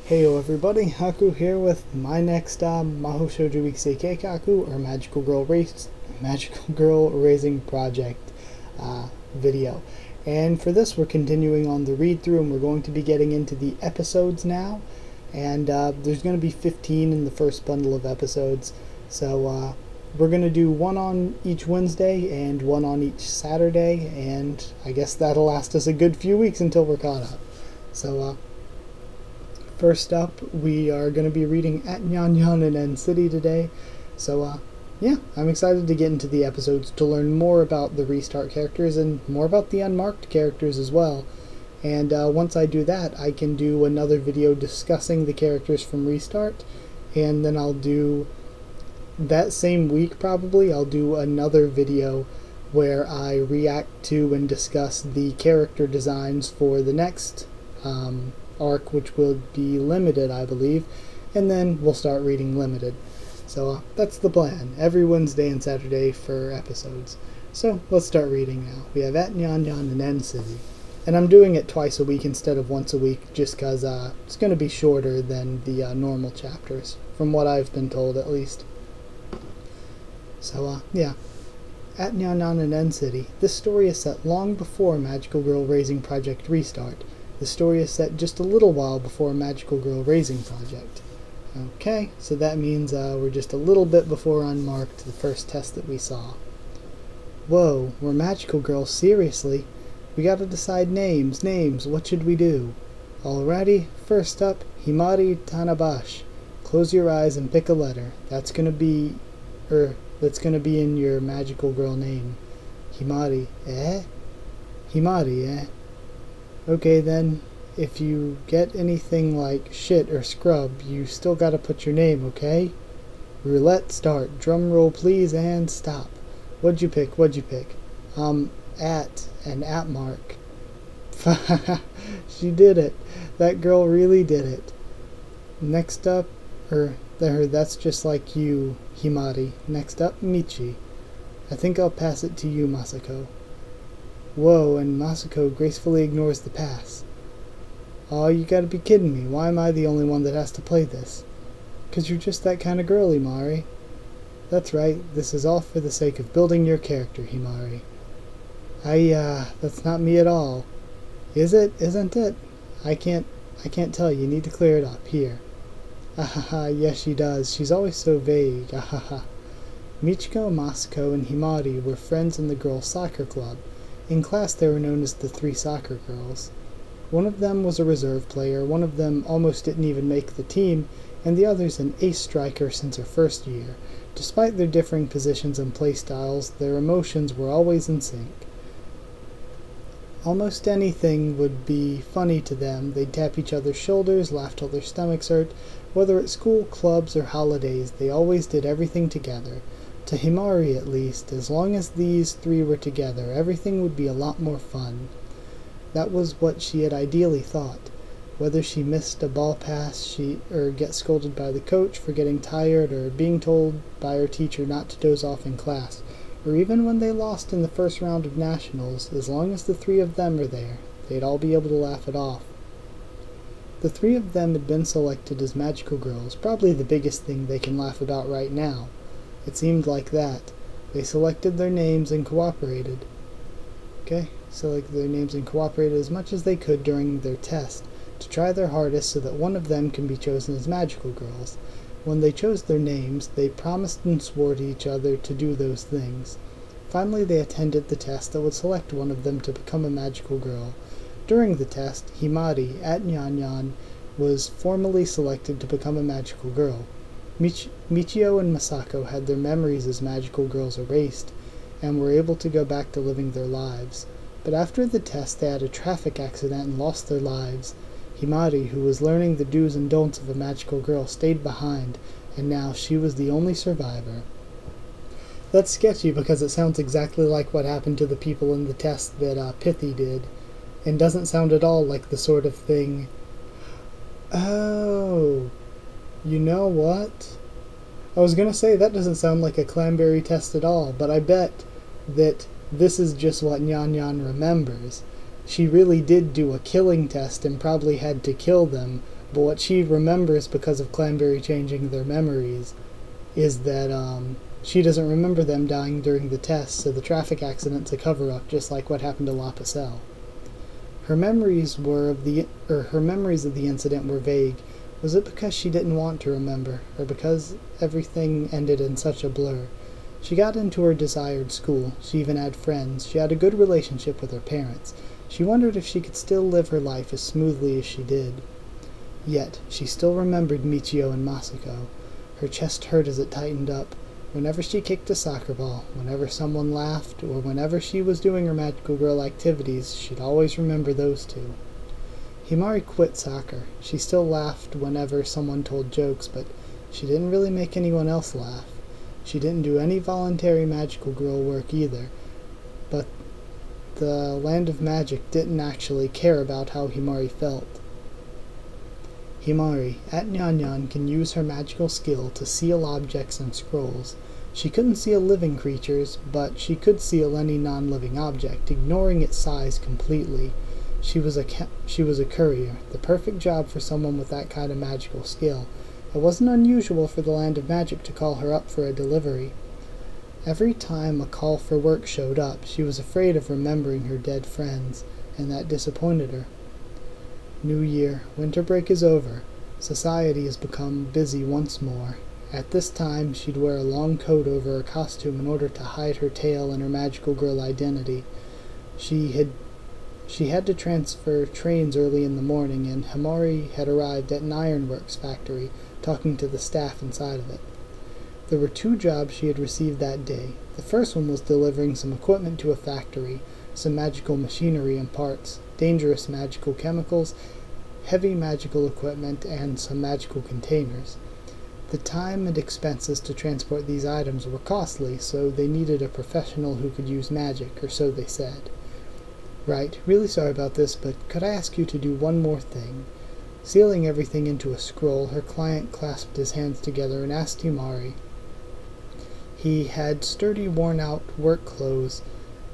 Heyo everybody, Haku here with my next Mahou Shoujo Ikusei Keikaku, or Magical Girl Raising Project video. And for this we're continuing on the read-through, and we're going to be getting into the episodes now. And there's going to be 15 in the first bundle of episodes. So we're going to do one on each Wednesday and one on each Saturday, and I guess that'll last us a good few weeks until we're caught up. So first up, we are going to be reading At Nyan Nyan in End City today. So, yeah, I'm excited to get into the episodes to learn more about the Restart characters and more about the unmarked characters as well. And once I do that, I can do another video discussing the characters from Restart. And then I'll do, that same week probably, I'll do another video where I react to and discuss the character designs for the next arc, which will be Limited, I believe, and then we'll start reading Limited. So that's the plan, every Wednesday and Saturday for episodes. So let's start reading now. We have At Nyan Nyan in End City, and I'm doing it twice a week instead of once a week just because it's going to be shorter than the normal chapters, from what I've been told at least. So yeah, At Nyan Nyan in End City. This story is set long before Magical Girl Raising Project Restart. The story is set just a little while before Magical Girl Raising Project. Okay, so that means we're just a little bit before Unmarked, the first test that we saw. Whoa, we're Magical Girls, seriously? We gotta decide names, what should we do? Alrighty, first up, Himari Tanabashi. Close your eyes and pick a letter. That's gonna be in your Magical Girl name. Himari, eh? Himari, eh? Okay then, if you get anything like shit or scrub, you still gotta put your name, okay? Roulette start. Drum roll please and stop. What'd you pick? At and at mark. She did it. That girl really did it. Next up, that's just like you, Himari. Next up, Michi. I think I'll pass it to you, Masako. Whoa, and Masako gracefully ignores the pass. Aw, you gotta be kidding me. Why am I the only one that has to play this? 'Cause you're just that kind of girl, Himari. That's right, this is all for the sake of building your character, Himari. That's not me at all. Is it? Isn't it? I can't tell. You need to clear it up. Here. Ahaha, yes she does. She's always so vague. Ahaha. Michiko, Masako, and Himari were friends in the girls' soccer club. In class they were known as the three soccer girls. One of them was a reserve player, one of them almost didn't even make the team, and the other's an ace striker since her first year. Despite their differing positions and play styles, their emotions were always in sync. Almost anything would be funny to them. They'd tap each other's shoulders, laugh till their stomachs hurt. Whether at school, clubs, or holidays, they always did everything together. To Himari, at least, as long as these three were together, everything would be a lot more fun. That was what she had ideally thought. Whether she missed a ball pass, or get scolded by the coach for getting tired, or being told by her teacher not to doze off in class, or even when they lost in the first round of nationals, as long as the three of them were there, they'd all be able to laugh it off. The three of them had been selected as Magical Girls, probably the biggest thing they can laugh about right now. It seemed like that. They selected their names and cooperated. Selected their names and cooperated as much as they could during their test, to try their hardest so that one of them can be chosen as Magical Girls. When they chose their names, they promised and swore to each other to do those things. Finally, they attended the test that would select one of them to become a Magical Girl. During the test, Himari, At Nyan Nyan, was formally selected to become a Magical Girl. Michio and Masako had their memories as Magical Girls erased, and were able to go back to living their lives. But after the test they had a traffic accident and lost their lives. Himari, who was learning the do's and don'ts of a Magical Girl, stayed behind, and now she was the only survivor. That's sketchy because it sounds exactly like what happened to the people in the test that Pithy did, and doesn't sound at all like the sort of thing... Oh... You know what? I was gonna say that doesn't sound like a Clanberry test at all, but I bet that this is just what Nyan Nyan remembers. She really did do a killing test and probably had to kill them, But what she remembers because of Clanberry changing their memories is that she doesn't remember them dying during the test, so the traffic accident's a cover-up, just like what happened to Lapicelle. Her memories of the incident were vague. Was it because she didn't want to remember, or because everything ended in such a blur? She got into her desired school. She even had friends. She had a good relationship with her parents. She wondered if she could still live her life as smoothly as she did. Yet, she still remembered Michio and Masako. Her chest hurt as it tightened up. Whenever she kicked a soccer ball, whenever someone laughed, or whenever she was doing her magical girl activities, she'd always remember those two. Himari quit soccer. She still laughed whenever someone told jokes, but she didn't really make anyone else laugh. She didn't do any voluntary magical girl work either, but the Land of Magic didn't actually care about how Himari felt. Himari, at Nyan, can use her magical skill to seal objects and scrolls. She couldn't seal living creatures, but she could seal any non-living object, ignoring its size completely. She was a courier, the perfect job for someone with that kind of magical skill. It wasn't unusual for the Land of Magic to call her up for a delivery. Every time a call for work showed up, she was afraid of remembering her dead friends, and that disappointed her. New year, winter break is over. Society has become busy once more. At this time, she'd wear a long coat over her costume in order to hide her tail and her magical girl identity. She had to transfer trains early in the morning, and Himari had arrived at an ironworks factory, talking to the staff inside of it. There were 2 jobs she had received that day. The first one was delivering some equipment to a factory, some magical machinery and parts, dangerous magical chemicals, heavy magical equipment, and some magical containers. The time and expenses to transport these items were costly, so they needed a professional who could use magic, or so they said. Right, really sorry about this, but could I ask you to do one more thing? Sealing everything into a scroll, her client clasped his hands together and asked Himari. He had sturdy, worn-out work clothes,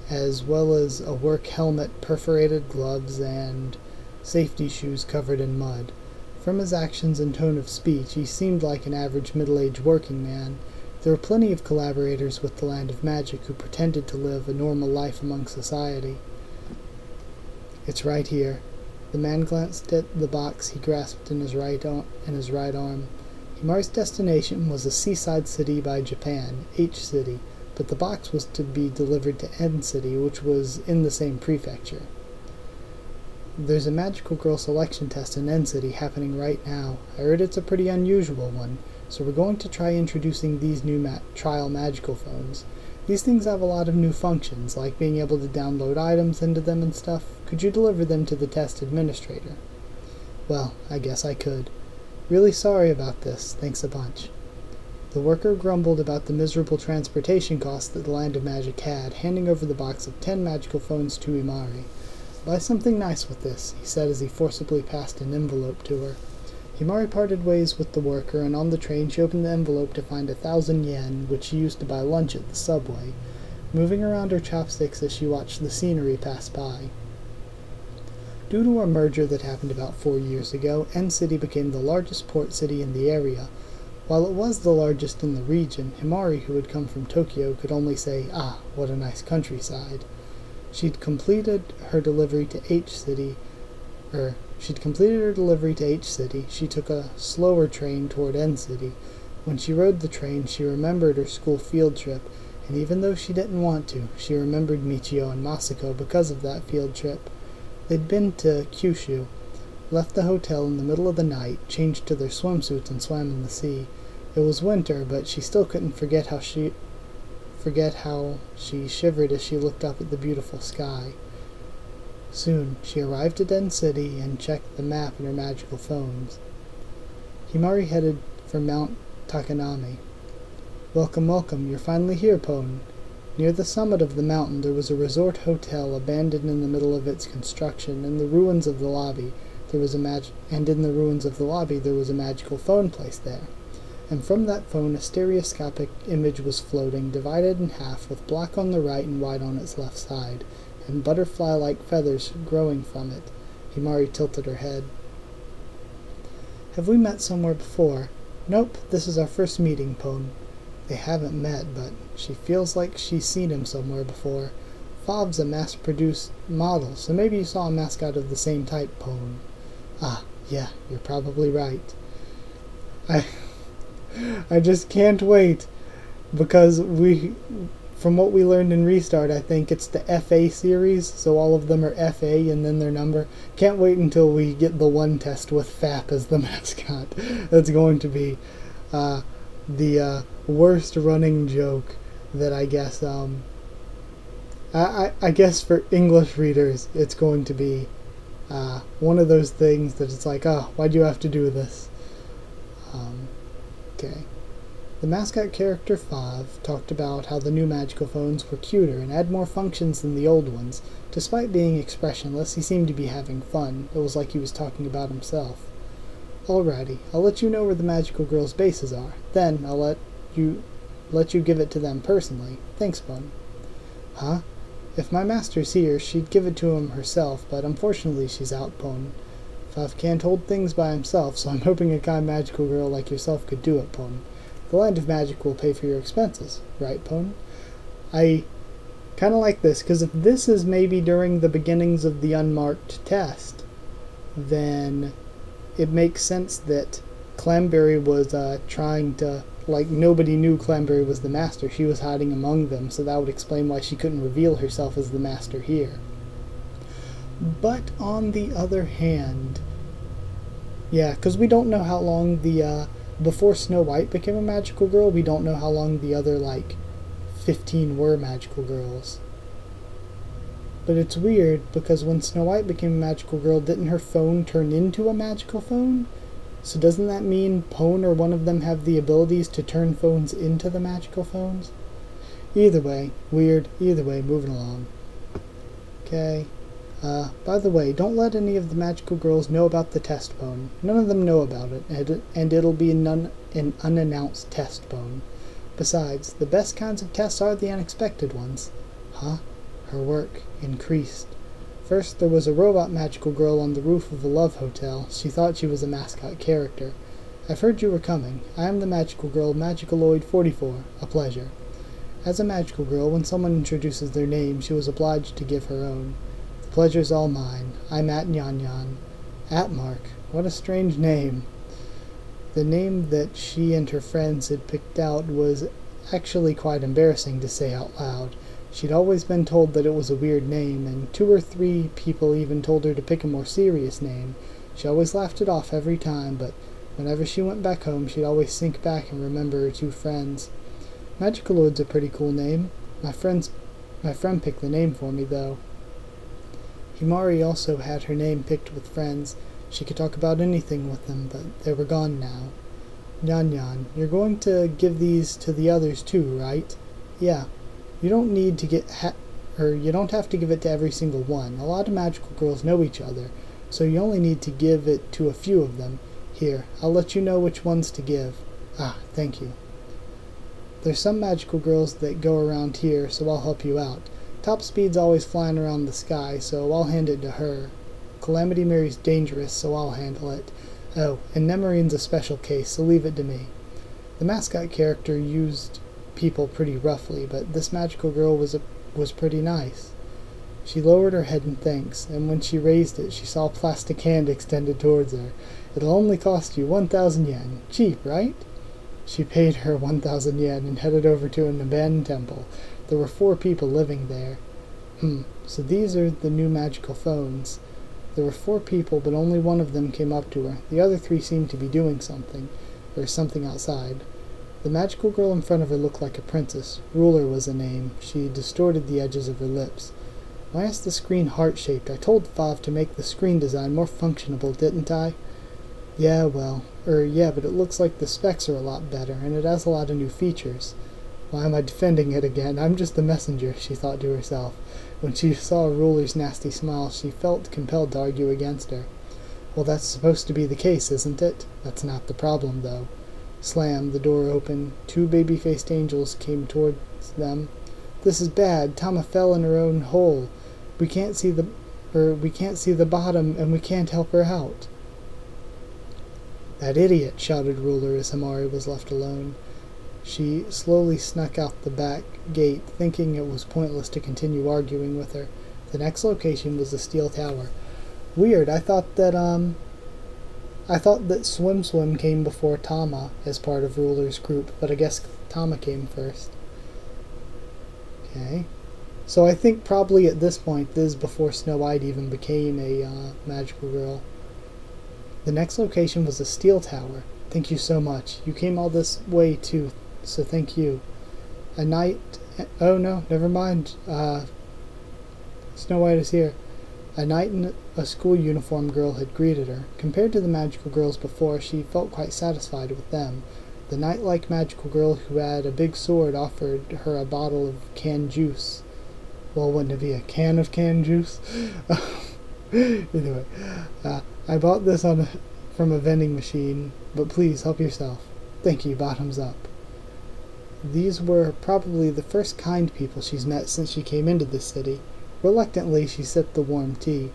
as well as a work helmet, perforated gloves, and safety shoes covered in mud. From his actions and tone of speech, he seemed like an average middle-aged working man. There were plenty of collaborators with the Land of Magic who pretended to live a normal life among society. It's right here. The man glanced at the box he grasped in his right arm. Himari's destination was a seaside city by Japan, H City, but the box was to be delivered to N City, which was in the same prefecture. There's a magical girl selection test in N City happening right now. I heard it's a pretty unusual one, so we're going to try introducing these new trial magical phones. These things have a lot of new functions, like being able to download items into them and stuff. Could you deliver them to the test administrator? Well, I guess I could. Really sorry about this. Thanks a bunch. The worker grumbled about the miserable transportation costs that the Land of Magic had, handing over the box of 10 magical phones to Himari. Buy something nice with this, he said as he forcibly passed an envelope to her. Himari parted ways with the worker, and on the train she opened the envelope to find 1,000 yen, which she used to buy lunch at the subway, moving around her chopsticks as she watched the scenery pass by. Due to a merger that happened about 4 years ago, N City became the largest port city in the area. While it was the largest in the region, Himari, who had come from Tokyo, could only say, "Ah, what a nice countryside." She'd completed her delivery to H City. She took a slower train toward N City. When she rode the train, she remembered her school field trip, and even though she didn't want to, she remembered Michio and Masako because of that field trip. They'd been to Kyushu, left the hotel in the middle of the night, changed to their swimsuits, and swam in the sea. It was winter, but she still couldn't forget how she shivered as she looked up at the beautiful sky. Soon, she arrived at N City and checked the map in her magical phones. Himari headed for Mount Takanami. Welcome, welcome, you're finally here, Pone. Near the summit of the mountain there was a resort hotel abandoned in the middle of its construction. In the ruins of the lobby there was a magical phone placed there. And from that phone a stereoscopic image was floating, divided in half, with black on the right and white on its left side, and butterfly-like feathers growing from it. Himari tilted her head. Have we met somewhere before? Nope, this is our first meeting, Pone. They haven't met, but she feels like she's seen him somewhere before. Fob's a mass-produced model, so maybe you saw a mascot of the same type, Pone. Ah, yeah, you're probably right. I just can't wait, because from what we learned in Restart, I think it's the FA series, so all of them are FA and then their number. Can't wait until we get the one test with FAP as the mascot. That's going to be the worst running joke that I guess, I guess for English readers, it's going to be one of those things that it's like, oh, why'd you have to do this? Okay. The mascot character 5 talked about how the new magical phones were cuter and had more functions than the old ones. Despite being expressionless, he seemed to be having fun. It was like he was talking about himself. Alrighty, I'll let you know where the magical girl's bases are. Then I'll let you give it to them personally. Thanks, Bun. Huh? If my master's here, she'd give it to him herself, but unfortunately she's out, Pon. Five can't hold things by himself, so I'm hoping a kind magical girl like yourself could do it, Pon. The Land of Magic will pay for your expenses, right, Pon? I kind of like this, because if this is maybe during the beginnings of the unmarked test, then it makes sense that Clamberry was trying to, like, nobody knew Clamberry was the master. She was hiding among them, so that would explain why she couldn't reveal herself as the master here. But on the other hand, yeah, because we don't know how long before Snow White became a magical girl, we don't know how long the other, 15 were magical girls. But it's weird, because when Snow White became a magical girl, didn't her phone turn into a magical phone? So doesn't that mean Pone or one of them have the abilities to turn phones into the magical phones? Either way, weird. Either way, moving along. Okay. By the way, don't let any of the magical girls know about the test Pone. None of them know about it, and it'll be an unannounced test Pone. Besides, the best kinds of tests are the unexpected ones. Huh? Her work increased. First, there was a robot magical girl on the roof of a love hotel. She thought she was a mascot character. I've heard you were coming. I am the magical girl, Magicaloid 44. A pleasure. As a magical girl, when someone introduces their name, she was obliged to give her own. The pleasure's all mine. I'm At Nyan Nyan. Atmark. What a strange name. The name that she and her friends had picked out was actually quite embarrassing to say out loud. She'd always been told that it was a weird name, and 2 or 3 people even told her to pick a more serious name. She always laughed it off every time, but whenever she went back home, she'd always think back and remember her 2 friends. Magicaloid's a pretty cool name. My friend picked the name for me, though. Himari also had her name picked with friends. She could talk about anything with them, but they were gone now. Nyan Nyan, you're going to give these to the others too, right? Yeah. You don't need to you don't have to give it to every single one. A lot of magical girls know each other, so you only need to give it to a few of them. Here, I'll let you know which ones to give. Ah, thank you. There's some magical girls that go around here, so I'll help you out. Top Speed's always flying around the sky, so I'll hand it to her. Calamity Mary's dangerous, so I'll handle it. Oh, and Nemorine's a special case, so leave it to me. The mascot character used people pretty roughly, but this magical girl was pretty nice. She lowered her head in thanks, and when she raised it, she saw a plastic hand extended towards her. It'll only cost you 1,000 yen. Cheap, right? She paid her 1,000 yen and headed over to an abandoned temple. There were 4 people living there. So these are the new magical phones. There were 4 people, but only one of them came up to her. The other 3 seemed to be doing something, or something outside. The magical girl in front of her looked like a princess. Ruler was the name. She distorted the edges of her lips. Why is the screen heart-shaped? I told Fav to make the screen design more functionable, didn't I? Yeah, but it looks like the specs are a lot better, and it has a lot of new features. Why am I defending it again? I'm just the messenger, she thought to herself. When she saw Ruler's nasty smile, she felt compelled to argue against her. Well, that's supposed to be the case, isn't it? That's not the problem, though. Slam, the door opened. 2 baby-faced angels came towards them. This is bad. Tama fell in her own hole. We can't see the bottom, and we can't help her out. "That idiot!" shouted Ruler as Himari was left alone. She slowly snuck out the back gate, thinking it was pointless to continue arguing with her. The next location was the steel tower. Weird, I thought that Swim Swim came before Tama as part of Ruler's group, but I guess Tama came first. Okay. So I think probably at this point, this is before Snow White even became a magical girl. The next location was the steel tower. Thank you so much. You came all this way too, so thank you. A knight... Oh no, never mind. Snow White is here. A knight in a school uniform girl had greeted her. Compared to the magical girls before, she felt quite satisfied with them. The knight-like magical girl who had a big sword offered her a bottle of canned juice. Well, wouldn't it be a can of canned juice? Anyway, I bought this from a vending machine, but please help yourself. Thank you, bottoms up. These were probably the first kind people she's met since she came into this city. Reluctantly, she sipped the warm tea.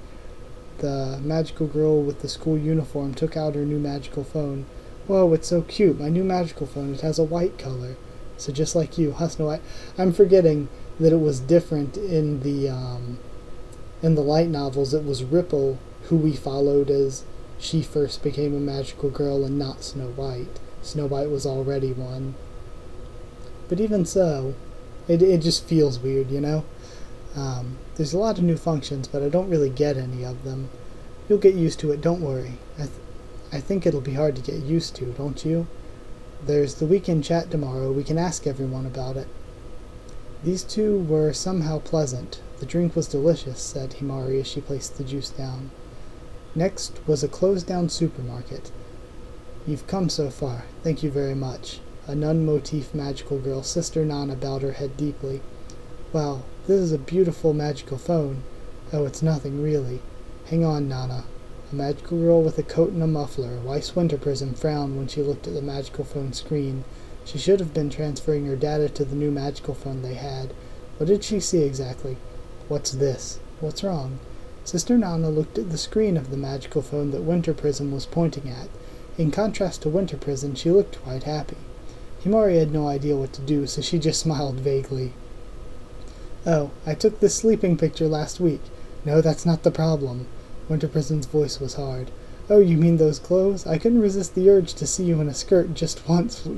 The magical girl with the school uniform took out her new magical phone. Whoa, it's so cute, my new magical phone. It has a white color. So just like you, huh, Snow White? I'm forgetting that it was different in the light novels. It was Ripple who we followed as she first became a magical girl and not Snow White. Snow White was already one. But even so, it just feels weird, you know? There's a lot of new functions, but I don't really get any of them. You'll get used to it, don't worry. I think it'll be hard to get used to, don't you? There's the weekend chat tomorrow. We can ask everyone about it. These two were somehow pleasant. The drink was delicious, said Himari as she placed the juice down. Next was a closed-down supermarket. You've come so far. Thank you very much. A nun-motif magical girl, Sister Nana, bowed her head deeply. Wow, this is a beautiful magical phone. Oh, it's nothing, really. Hang on, Nana. A magical girl with a coat and a muffler. Weiss Winter Prism frowned when she looked at the magical phone screen. She should have been transferring her data to the new magical phone they had. What did she see exactly? What's this? What's wrong? Sister Nana looked at the screen of the magical phone that Winter Prism was pointing at. In contrast to Winter Prism, she looked quite happy. Himari had no idea what to do, so she just smiled vaguely. Oh, I took this sleeping picture last week. No, that's not the problem. Winter Prism's voice was hard. Oh, you mean those clothes? I couldn't resist the urge to see you in a skirt just once.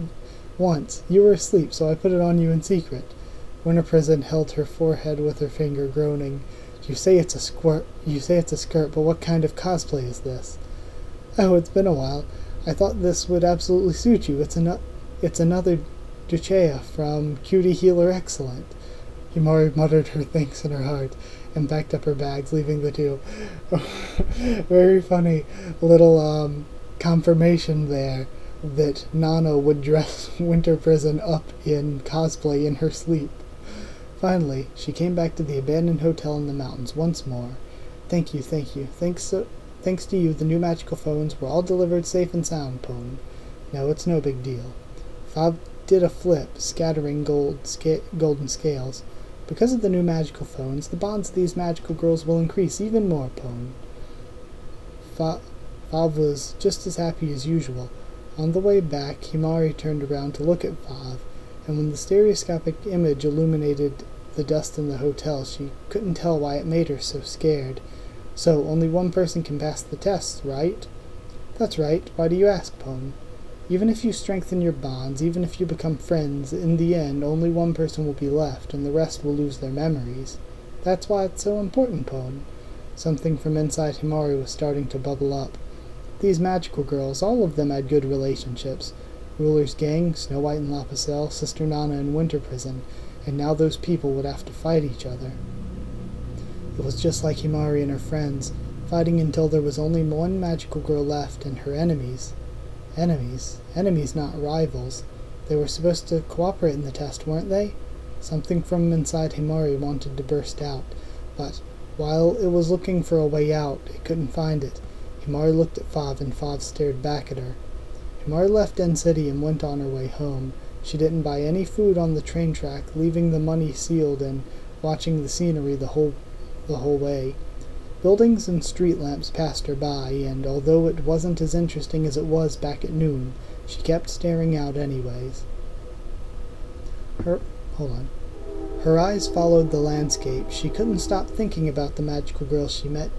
You were asleep, so I put it on you in secret. Winter Prism held her forehead with her finger, groaning. You say it's a skirt, but what kind of cosplay is this? Oh, it's been a while. I thought this would absolutely suit you. It's another Duchea from Cutie Healer Excellent. Himari muttered her thanks in her heart and packed up her bags, leaving the two. Very funny little confirmation there that Nana would dress Winter Prison up in cosplay in her sleep. Finally, she came back to the abandoned hotel in the mountains once more. Thank you. Thanks to you, the new magical phones were all delivered safe and sound, Pone. No, it's no big deal. Fob did a flip, scattering golden scales. Because of the new magical phones, the bonds of these magical girls will increase even more, Pone. Fob was just as happy as usual. On the way back, Himari turned around to look at Fob, and when the stereoscopic image illuminated the dust in the hotel, she couldn't tell why it made her so scared. So, only one person can pass the tests, right? That's right. Why do you ask, Pone? Even if you strengthen your bonds, even if you become friends, in the end, only one person will be left, and the rest will lose their memories. That's why it's so important, Pone. Something from inside Himari was starting to bubble up. These magical girls, all of them had good relationships. Ruler's gang, Snow White and Lapicelle, Sister Nana and Winter Prison, and now those people would have to fight each other. It was just like Himari and her friends, fighting until there was only one magical girl left, and her enemies. Enemies, not rivals. They were supposed to cooperate in the test, weren't they? Something from inside Himari wanted to burst out, but while it was looking for a way out, it couldn't find it. Himari looked at Fob, and Fob stared back at her. Himari left End City and went on her way home. She didn't buy any food on the train track, leaving the money sealed and watching the scenery the whole way. Buildings and street lamps passed her by, and although it wasn't as interesting as it was back at noon, she kept staring out anyways. Her eyes followed the landscape. She couldn't stop thinking about the magical girls she met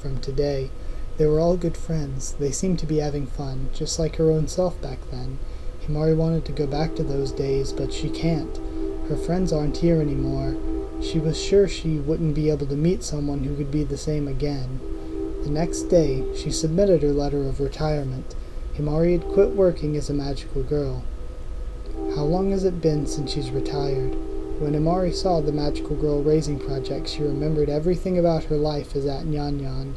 from today. They were all good friends. They seemed to be having fun, just like her own self back then. Himari wanted to go back to those days, but she can't. Her friends aren't here anymore. She was sure she wouldn't be able to meet someone who could be the same again. The next day, she submitted her letter of retirement. Himari had quit working as a magical girl. How long has it been since she's retired? When Himari saw the magical girl raising project, she remembered everything about her life as at Nyan.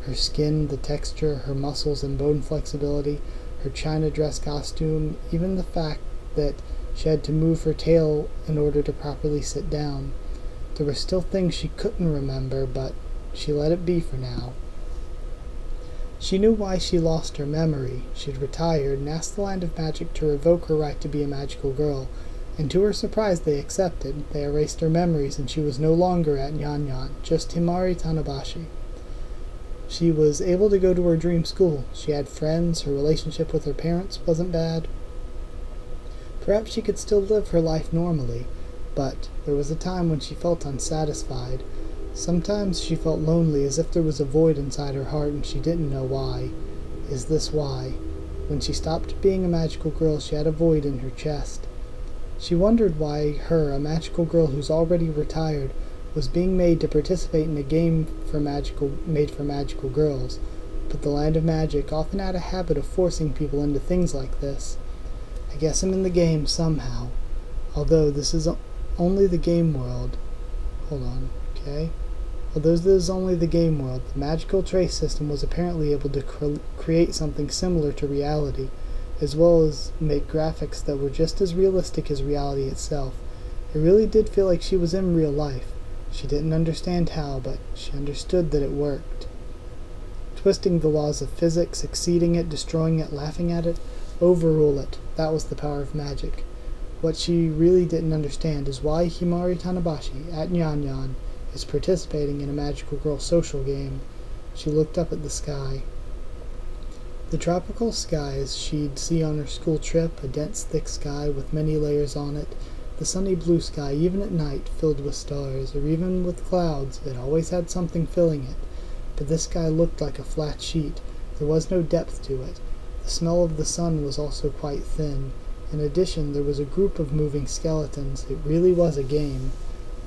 Her skin, the texture, her muscles and bone flexibility, her china dress costume, even the fact that she had to move her tail in order to properly sit down. There were still things she couldn't remember, but she let it be for now. She knew why she lost her memory. She'd retired and asked the Land of Magic to revoke her right to be a magical girl, and to her surprise they accepted. They erased her memories and she was no longer at Nyan, just Himari Tanabashi. She was able to go to her dream school. She had friends, her relationship with her parents wasn't bad. Perhaps she could still live her life normally, but there was a time when she felt unsatisfied. Sometimes she felt lonely, as if there was a void inside her heart and she didn't know why. Is this why? When she stopped being a magical girl, she had a void in her chest. She wondered why her, a magical girl who's already retired, was being made to participate in a game made for magical girls. But the Land of Magic often had a habit of forcing people into things like this. I guess I'm in the game somehow. Although this is only the game world. Although this is only the game world, the magical trace system was apparently able to create something similar to reality, as well as make graphics that were just as realistic as reality itself. It really did feel like she was in real life. She didn't understand how, but she understood that it worked. Twisting the laws of physics, exceeding it, destroying it, laughing at it, overrule it. That was the power of magic. What she really didn't understand is why Himari Tanabashi, at Nyan, is participating in a magical girl social game. She looked up at the sky. The tropical skies she'd see on her school trip, a dense thick sky with many layers on it, the sunny blue sky even at night filled with stars, or even with clouds, it always had something filling it. But this sky looked like a flat sheet. There was no depth to it. The smell of the sun was also quite thin. In addition, there was a group of moving skeletons. It really was a game.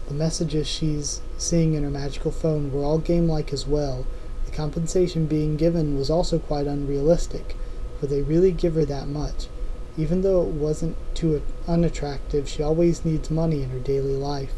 The messages she's seeing in her magical phone were all game-like as well. The compensation being given was also quite unrealistic. Would they really give her that much? Even though it wasn't too unattractive, she always needs money in her daily life.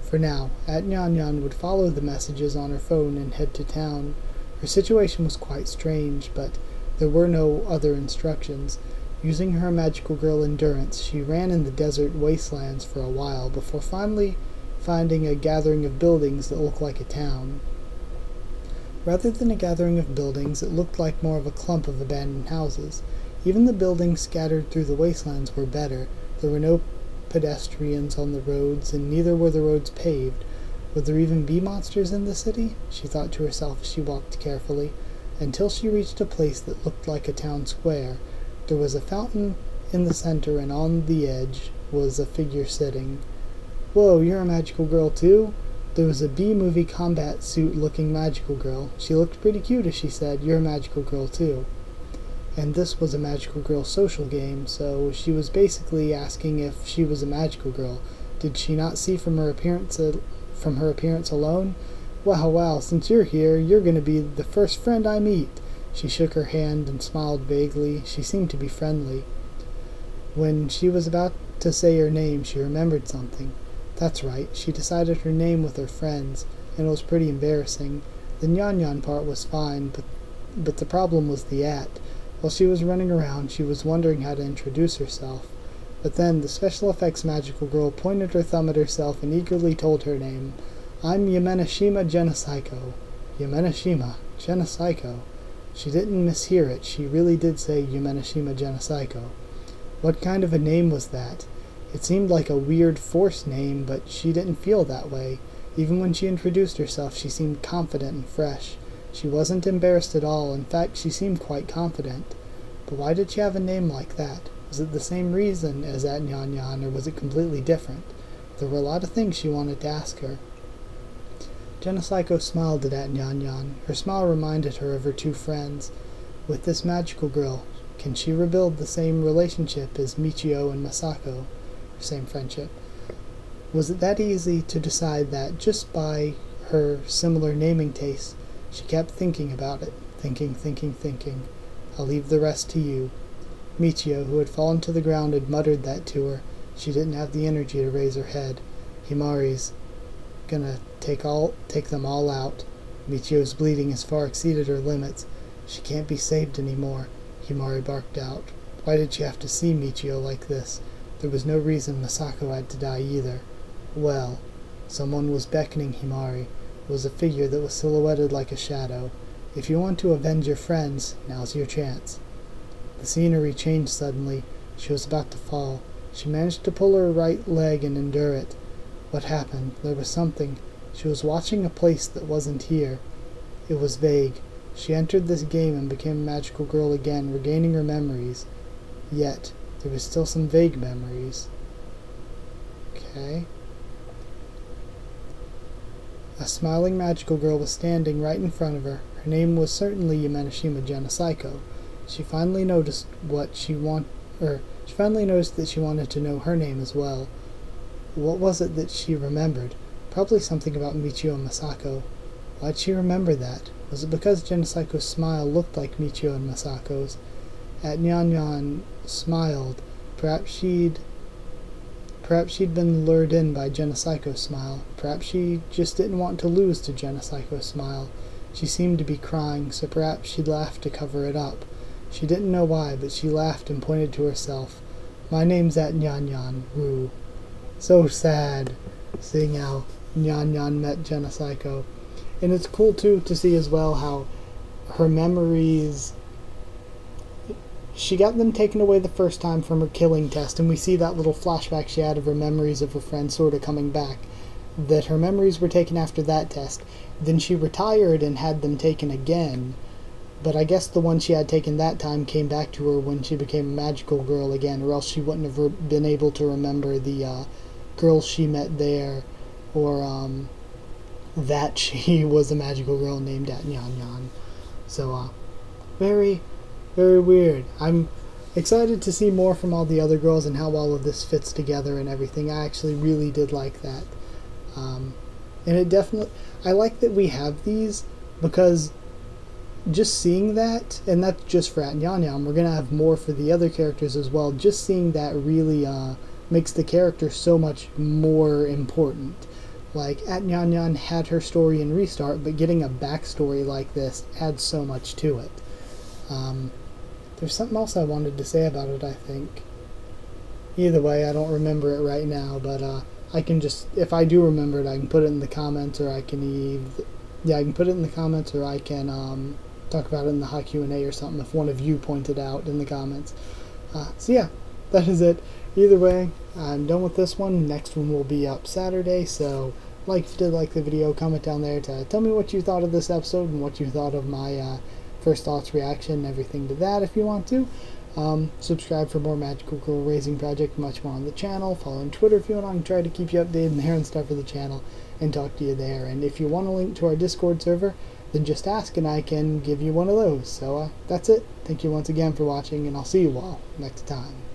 For now, at Nyan would follow the messages on her phone and head to town. Her situation was quite strange, but there were no other instructions. Using her magical girl endurance, she ran in the desert wastelands for a while before finally finding a gathering of buildings that looked like a town. Rather than a gathering of buildings, it looked like more of a clump of abandoned houses. Even the buildings scattered through the wastelands were better. There were no pedestrians on the roads, and neither were the roads paved. Would there even be monsters in the city? She thought to herself as she walked carefully, until she reached a place that looked like a town square. There was a fountain in the center, and on the edge was a figure sitting. "Whoa, you're a magical girl too?" There was a B-movie combat suit-looking magical girl. She looked pretty cute as she said, "You're a magical girl too." And this was a magical girl social game, so she was basically asking if she was a magical girl. Did she not see from her appearance alone? Wow, since you're here, you're going to be the first friend I meet." She shook her hand and smiled vaguely. She seemed to be friendly. When she was about to say her name, she remembered something. That's right, she decided her name with her friends, and it was pretty embarrassing. The Nyan part was fine, but the problem was the at. While she was running around, she was wondering how to introduce herself. But then the special effects magical girl pointed her thumb at herself and eagerly told her name. "I'm Yamenashima Genocyco." Yamenashima Genocyco. She didn't mishear it. She really did say Yamenashima Genocyco. What kind of a name was that? It seemed like a weird forced name, but she didn't feel that way. Even when she introduced herself, she seemed confident and fresh. She wasn't embarrassed at all. In fact, she seemed quite confident. But why did she have a name like that? Was it the same reason as at Nyan Nyan, or was it completely different? There were a lot of things she wanted to ask her. Genocycle smiled at Nyan Nyan. Her smile reminded her of her two friends. With this magical girl, can she rebuild the same relationship as Michio and Masako? Same friendship. Was it that easy to decide that just by her similar naming tastes? She kept thinking about it. Thinking. I'll leave the rest to you. Michio, who had fallen to the ground, had muttered that to her. She didn't have the energy to raise her head. Himari's gonna take them all out. Michio's bleeding has far exceeded her limits. She can't be saved anymore, Himari barked out. Why did she have to see Michio like this? There was no reason Masako had to die either. Well, someone was beckoning Himari. It was a figure that was silhouetted like a shadow. If you want to avenge your friends, now's your chance. The scenery changed suddenly. She was about to fall. She managed to pull her right leg and endure it. What happened? There was something. She was watching a place that wasn't here. It was vague. She entered this game and became a magical girl again, regaining her memories. Yet, there was still some vague memories. Okay. A smiling magical girl was standing right in front of her. Her name was certainly Yamenashima Genocycle. She finally noticed that she wanted to know her name as well. What was it that she remembered? Probably something about Michio and Masako. Why'd she remember that? Was it because Genocycle's smile looked like Michio and Masako's? At Nyan Nyan smiled. Perhaps she'd been lured in by Genocycle's smile. Perhaps she just didn't want to lose to Genocycle's smile. She seemed to be crying, so perhaps she laughed to cover it up. She didn't know why, but she laughed and pointed to herself. My name's at Nyan Nyan, Rue. So sad, seeing how Nyan Nyan met Genocycle. And it's cool, too, to see as well how her memories... She got them taken away the first time from her killing test, and we see that little flashback she had of her memories of her friend sort of coming back. That her memories were taken after that test. Then she retired and had them taken again. But I guess the one she had taken that time came back to her when she became a magical girl again, or else she wouldn't have been able to remember the girl she met there, or that she was a magical girl named at Nyan Nyan. So, very, very weird. I'm excited to see more from all the other girls and how all of this fits together and everything. I actually really did like that. And it definitely... I like that we have these, because just seeing that, and that's just for at Nyan Nyan, we're going to have more for the other characters as well. Just seeing that really makes the character so much more important. Like, at Nyan Nyan had her story in Restart, but getting a backstory like this adds so much to it. There's something else I wanted to say about it, I think. Either way, I don't remember it right now, but I can just, if I do remember it, I can put it in the comments, or I can I can put it in the comments, or I can talk about it in the hot Q&A or something if one of you pointed out in the comments. So yeah, that is it. Either way, I'm done with this one. Next one will be up Saturday, so if you did like the video, comment down there to tell me what you thought of this episode and what you thought of my first thoughts, reaction, and everything to that if you want to. Subscribe for more Magical Girl Raising Project, much more on the channel. Follow on Twitter if you want. I can try to keep you updated there and stuff for the channel and talk to you there. And if you want a link to our Discord server, then just ask and I can give you one of those. So that's it. Thank you once again for watching, and I'll see you all next time.